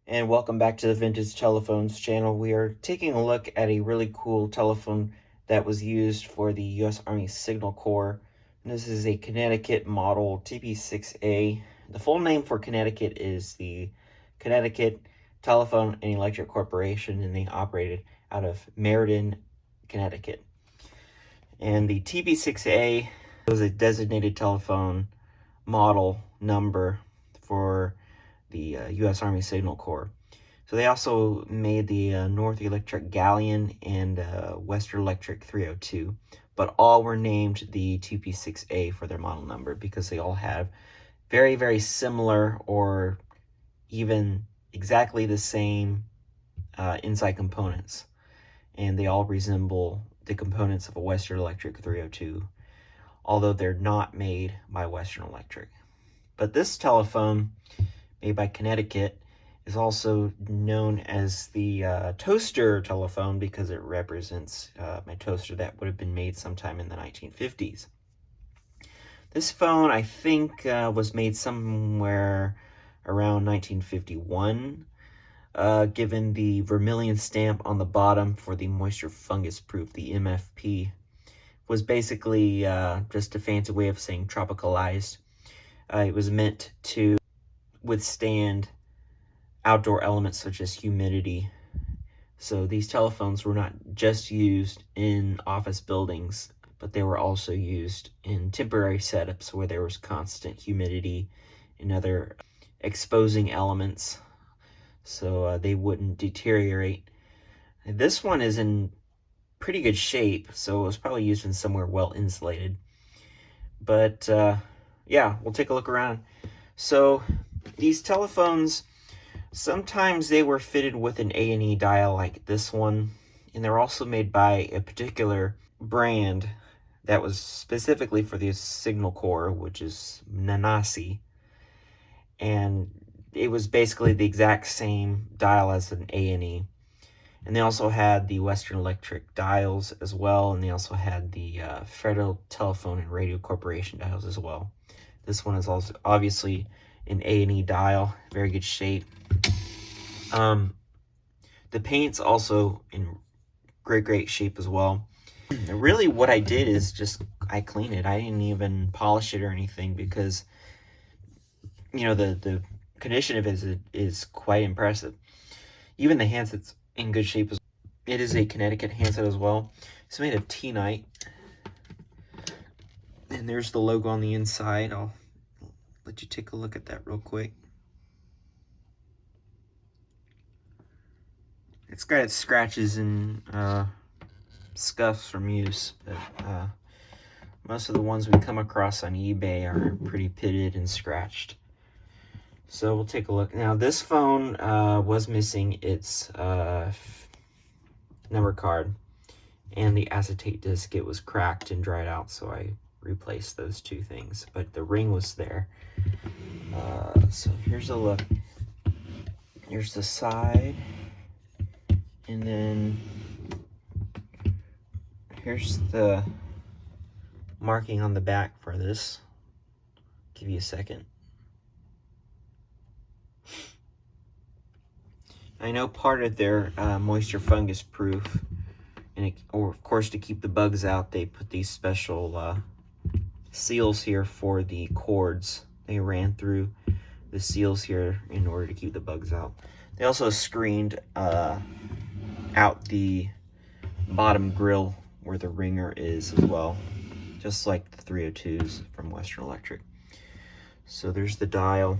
And welcome back to the Vintage Telephones channel. We are taking a look at a really cool telephone that was used for the U.S. Army Signal Corps. And this is a Connecticut model TP6A. The full name for Connecticut is the Connecticut Telephone and Electric Corporation, and they operated out of Meriden, Connecticut. And the TP6A was a designated telephone model number for the U.S. Army Signal Corps. So they also made the North Electric Galleon and Western Electric 302, but all were named the TP6A for their model number because they all have very, very similar or even exactly the same inside components. And they all resemble the components of a Western Electric 302, although they're not made by Western Electric. But this telephone, made by Connecticut, is also known as the toaster telephone because it represents my toaster that would have been made sometime in the 1950s. This phone, I think, was made somewhere around 1951, given the vermilion stamp on the bottom for the moisture fungus proof, the MFP. Was basically just a fancy way of saying tropicalized. It was meant to withstand outdoor elements such as humidity. So these telephones were not just used in office buildings, but they were also used in temporary setups where there was constant humidity and other exposing elements, so they wouldn't deteriorate. And this one is in pretty good shape, so it was probably used in somewhere well insulated. But yeah, we'll take a look around. So these telephones, sometimes they were fitted with an A&E dial like this one, and they're also made by a particular brand that was specifically for the Signal Corps, which is Nanasi, and it was basically the exact same dial as an A&E. And they also had the Western Electric dials as well, and they also had the Federal Telephone and Radio Corporation dials as well. This one is also obviously an A&E dial, very good shape. The paint's also in great shape as well. And really what I did is I cleaned it. I didn't even polish it or anything because, you know, the condition of it is quite impressive. Even the handset's in good shape. It is a Connecticut handset as well. It's made of T-Nite. And there's the logo on the inside. I'll let you take a look at that real quick. It's got its scratches and scuffs from use, but most of the ones we come across on eBay are pretty pitted and scratched. So we'll take a look. Now this phone was missing its number card and the acetate disc. It was cracked and dried out, so I replaced those two things, but the ring was there. So here's a look. Here's the side, and then here's the marking on the back for this. Give you a second. I know part of their moisture fungus proof, and or of course to keep the bugs out, they put these special seals here for the cords. They ran through the seals here in order to keep the bugs out. They also screened out the bottom grill where the ringer is as well, just like the 302s from Western Electric. So there's the dial.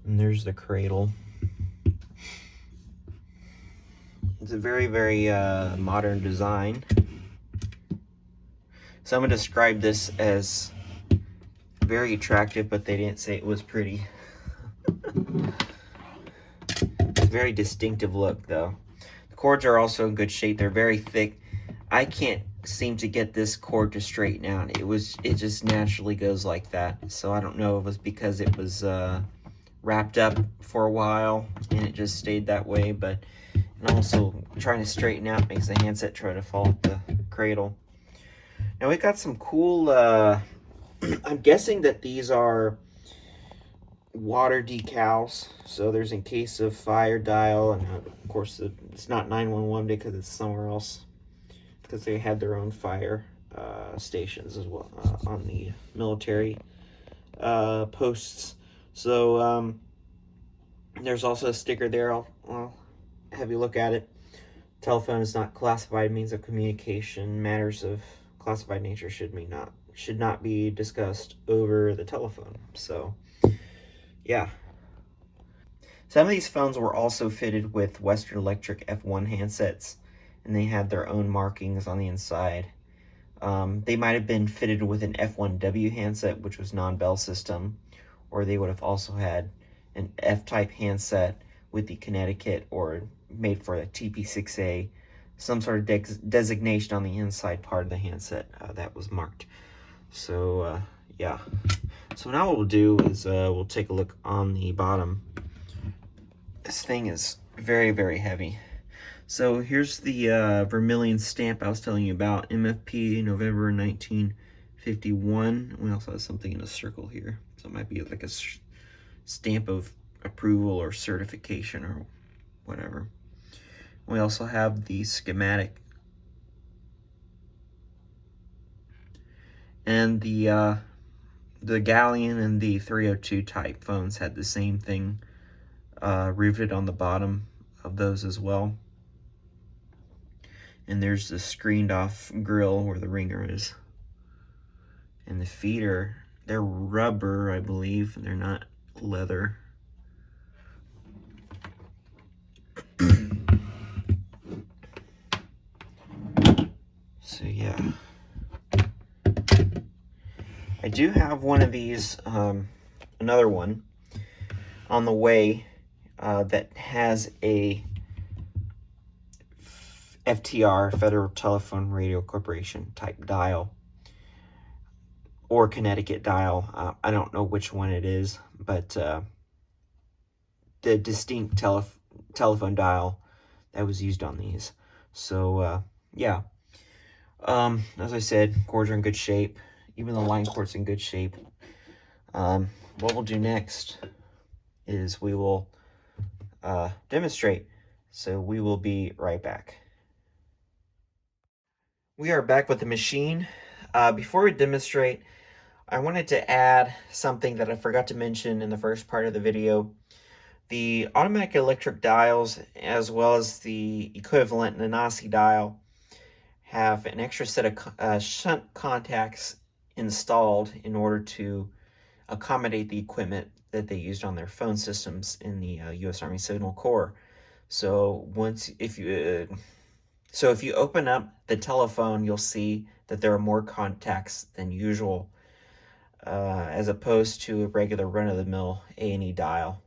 And there's the cradle. It's a very modern design. So I'm going to describe this as very attractive, but they didn't say it was pretty. Very distinctive look, though. The cords are also in good shape. They're very thick. I can't seem to get this cord to straighten out. It just naturally goes like that. So I don't know if it was because it was wrapped up for a while and it just stayed that way, but and also trying to straighten out makes the handset try to fall at the cradle. Now we got some cool I'm guessing that these are water decals. So there's in case of fire dial, and of course it's not 911 because it's somewhere else, because they had their own fire stations as well on the military posts. So there's also a sticker there. I'll have you look at it. Telephone is not classified means of communication. Matters of classified nature should not be discussed over the telephone. So yeah. Some of these phones were also fitted with Western Electric F1 handsets, and they had their own markings on the inside. They might have been fitted with an F1W handset, which was non-Bell system, or they would have also had an F-type handset with the Connecticut, or made for a TP6A, some sort of designation on the inside part of the handset that was marked. So yeah. So now what we'll do is we'll take a look on the bottom. This thing is very, very heavy. So here's the vermilion stamp I was telling you about, MFP, November 1951. We also have something in a circle here. So it might be like a stamp of approval or certification or whatever. We also have the schematic. And the Galleon and the 302 type phones had the same thing riveted on the bottom of those as well. And there's the screened off grill where the ringer is. And the feet they're rubber, I believe. They're not leather. So yeah. I do have one of these, another one, on the way that has a FTR, Federal Telephone Radio Corporation type dial, or Connecticut dial. I don't know which one it is, but the distinct telephone dial that was used on these. So yeah, as I said, cords are in good shape. Even the line cord's in good shape. What we'll do next is we will demonstrate. So we will be right back. We are back with the machine. Before we demonstrate, I wanted to add something that I forgot to mention in the first part of the video. The automatic electric dials, as well as the equivalent Nanasi dial, have an extra set of shunt contacts installed in order to accommodate the equipment that they used on their phone systems in the U.S. Army Signal Corps. So if you open up the telephone, you'll see that there are more contacts than usual, as opposed to a regular run-of-the-mill A&E dial.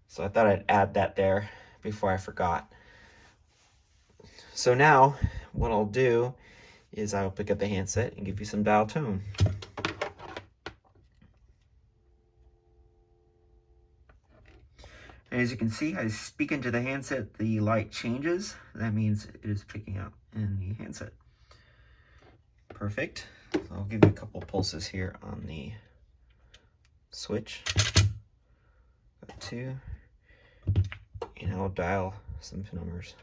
So I thought I'd add that there before I forgot. So now, what I'll do is I'll pick up the handset and give you some dial tone. And as you can see, I speak into the handset, the light changes. That means it is picking up in the handset. Perfect. So I'll give you a couple pulses here on the switch. Got 2. And I'll dial some numbers.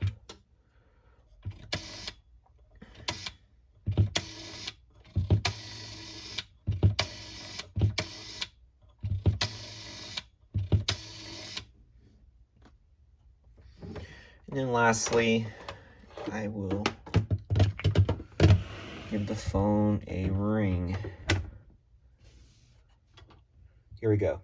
And then lastly, I will give the phone a ring. Here we go.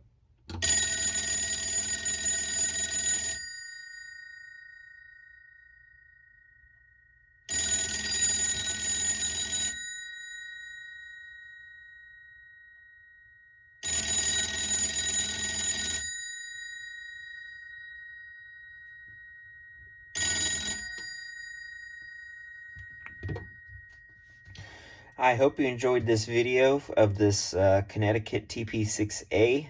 I hope you enjoyed this video of this Connecticut TP6A.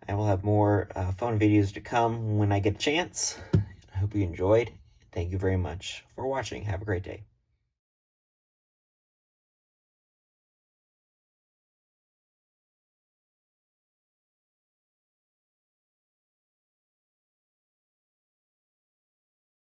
I will have more phone videos to come when I get a chance. I hope you enjoyed. Thank you very much for watching. Have a great day.